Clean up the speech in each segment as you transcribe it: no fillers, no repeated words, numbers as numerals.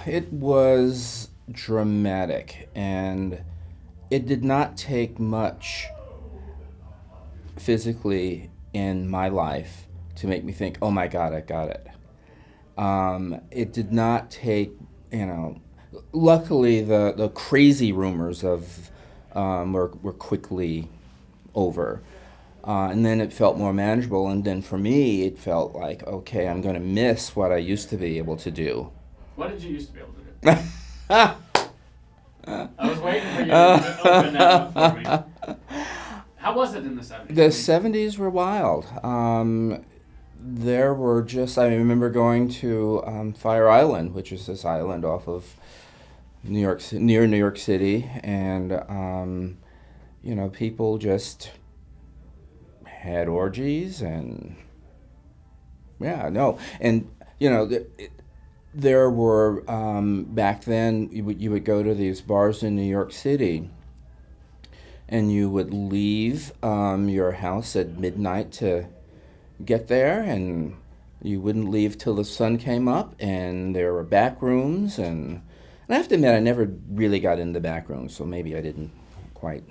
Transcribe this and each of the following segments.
It was dramatic, and it did not take much physically in my life to make me think, oh my God, I got it. It did not take, you know, luckily the crazy rumors of were quickly over. And then it felt more manageable. And then for me, it felt like, okay, I'm going to miss what I used to be able to do. What did you used to be able to do? I was waiting for you to open that up for me. How was it in the 70s? The 70s were wild. There were just, I remember going to Fire Island, which is this island off of New York, near New York City, and, people just had orgies and, yeah, no. And, there were, back then, you would go to these bars in New York City, and you would leave your house at midnight to get there, and you wouldn't leave till the sun came up, and there were back rooms, and I have to admit I never really got into back rooms, so maybe I didn't quite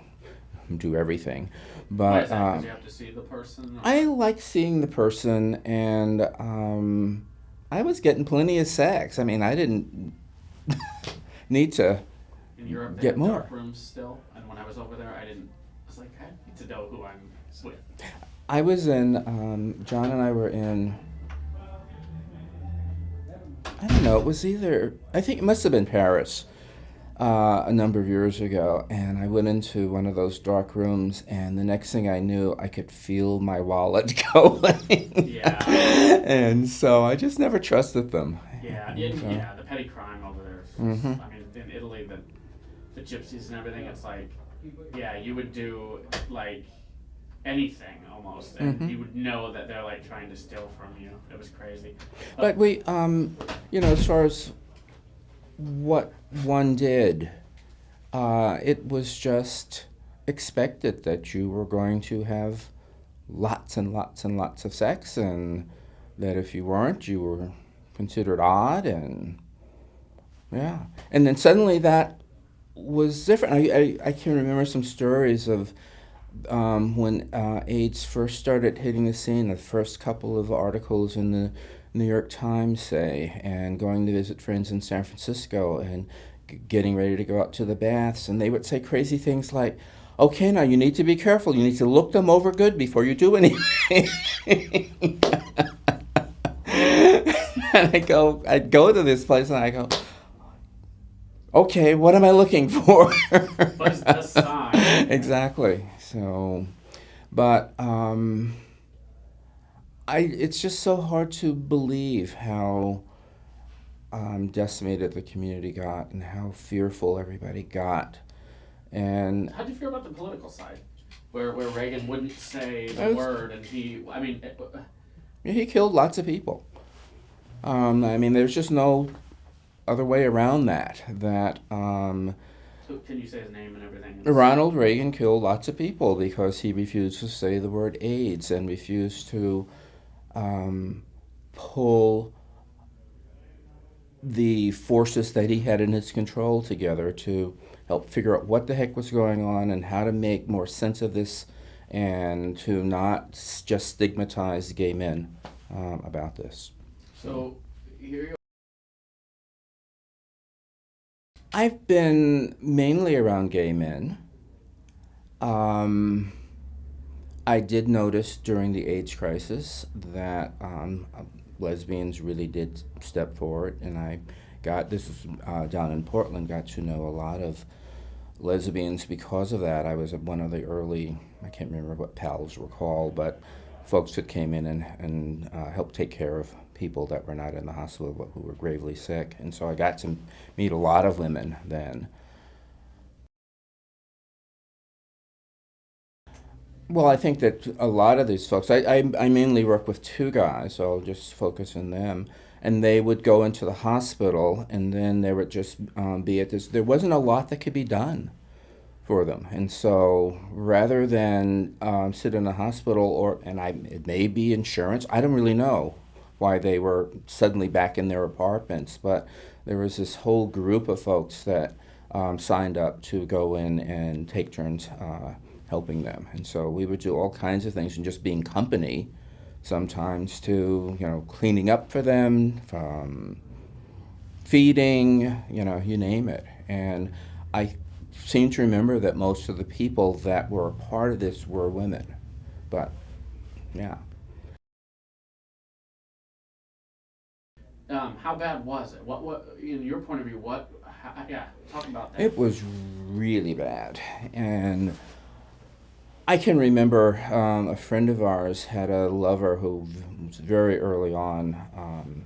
do everything. Why But is that? Because you have to see the person? I like seeing the person, and I was getting plenty of sex. I mean, I didn't need to In Europe, they get have more. dark rooms still. And when I was over there, I was like, I need to know who I'm with. I was in, John and I were in, I don't know, it was either, I think it must have been Paris a number of years ago, and I went into one of those dark rooms, and the next thing I knew, I could feel my wallet going. Yeah. And so I just never trusted them. Yeah, So, yeah, the petty crime over there. Mhm. I mean, in Italy, the gypsies and everything, it's like, yeah, you would do, like, anything almost, and Mhm. you would know that they're, like, trying to steal from you. It was crazy. But we, as far as what one did, it was just expected that you were going to have lots and lots and lots of sex, and that if you weren't, you were considered odd, and yeah. And then suddenly that was different. I can remember some stories of when AIDS first started hitting the scene, the first couple of articles in the New York Times, say, and going to visit friends in San Francisco and getting ready to go out to the baths, and they would say crazy things like, okay, now you need to be careful. You need to look them over good before you do anything. And I'd go to this place and I go, okay, what am I looking for? What is the sign? Exactly. So, but it's just so hard to believe how decimated the community got and how fearful everybody got. And How do you feel about the political side? Where Reagan wouldn't say I the was- word, and he killed lots of people. I mean, there's just no other way around that. can you say his name and everything? Ronald Reagan killed lots of people because he refused to say the word AIDS and refused to pull the forces that he had in his control together to help figure out what the heck was going on and how to make more sense of this, and to not just stigmatize gay men about this. So, here you I've been mainly around gay men. Um, I did notice during the AIDS crisis that lesbians really did step forward, and this was down in Portland, got to know a lot of lesbians because of that. I was one of the early, I can't remember what pals were called, but folks that came in and helped take care of people that were not in the hospital but who were gravely sick. And so I got to meet a lot of women then. Well, I think that a lot of these folks, I mainly work with two guys, so I'll just focus on them. And they would go into the hospital, and then there would just be at this, there wasn't a lot that could be done for them. And so rather than sit in a hospital, it may be insurance, I don't really know, why they were suddenly back in their apartments, but there was this whole group of folks that signed up to go in and take turns helping them. And so we would do all kinds of things and just being company, sometimes to, cleaning up for them, feeding, you name it. And I seem to remember that most of the people that were a part of this were women. But, yeah. How bad was it? What, in your point of view, talk about that. It was really bad. And I can remember a friend of ours had a lover who was very early on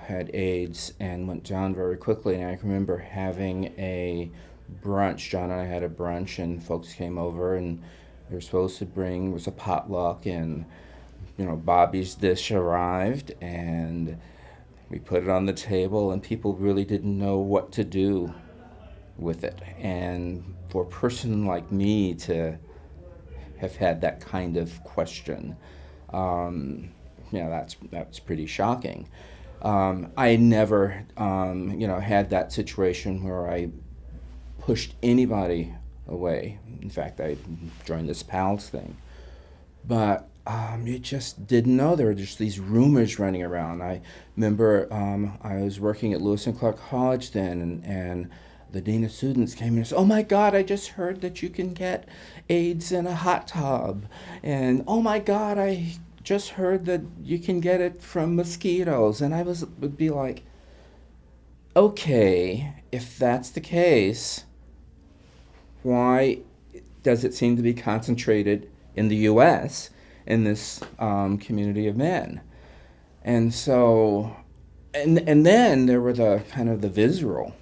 had AIDS and went down very quickly. And I can remember having a brunch. John and I had a brunch, and folks came over, and they were supposed to bring, it was a potluck, and Bobby's dish arrived, and we put it on the table, and people really didn't know what to do with it. And for a person like me to have had that kind of question, that's pretty shocking. I never, had that situation where I pushed anybody away. In fact, I joined this PALS thing. But you just didn't know. There were just these rumors running around. I remember I was working at Lewis and Clark College then, and the dean of students came in and said, "Oh my God, I just heard that you can get AIDS in a hot tub." And, "Oh my God, I just heard that you can get it from mosquitoes." And would be like, okay, if that's the case, why does it seem to be concentrated in the U.S., in this community of men? And so, and then there were the kind of the visceral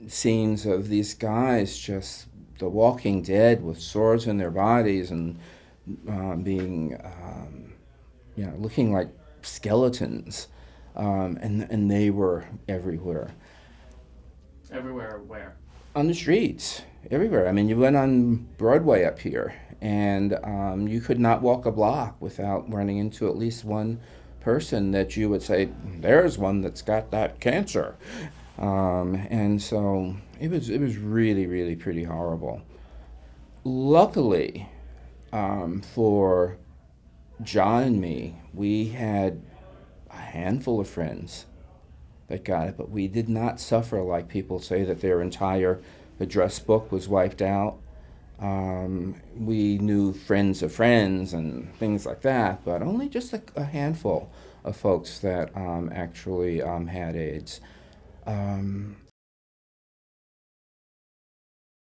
scenes of these guys, just the Walking Dead, with swords in their bodies and being, looking like skeletons, and they were everywhere. Everywhere where? On the streets, everywhere. I mean, you went on Broadway up here, and you could not walk a block without running into at least one person that you would say, "There's one that's got that cancer." And so it was really, really pretty horrible. Luckily, for John and me, we had a handful of friends that got it, but we did not suffer like people say that their entire address book was wiped out. We knew friends of friends and things like that, but only just a handful of folks that actually had AIDS.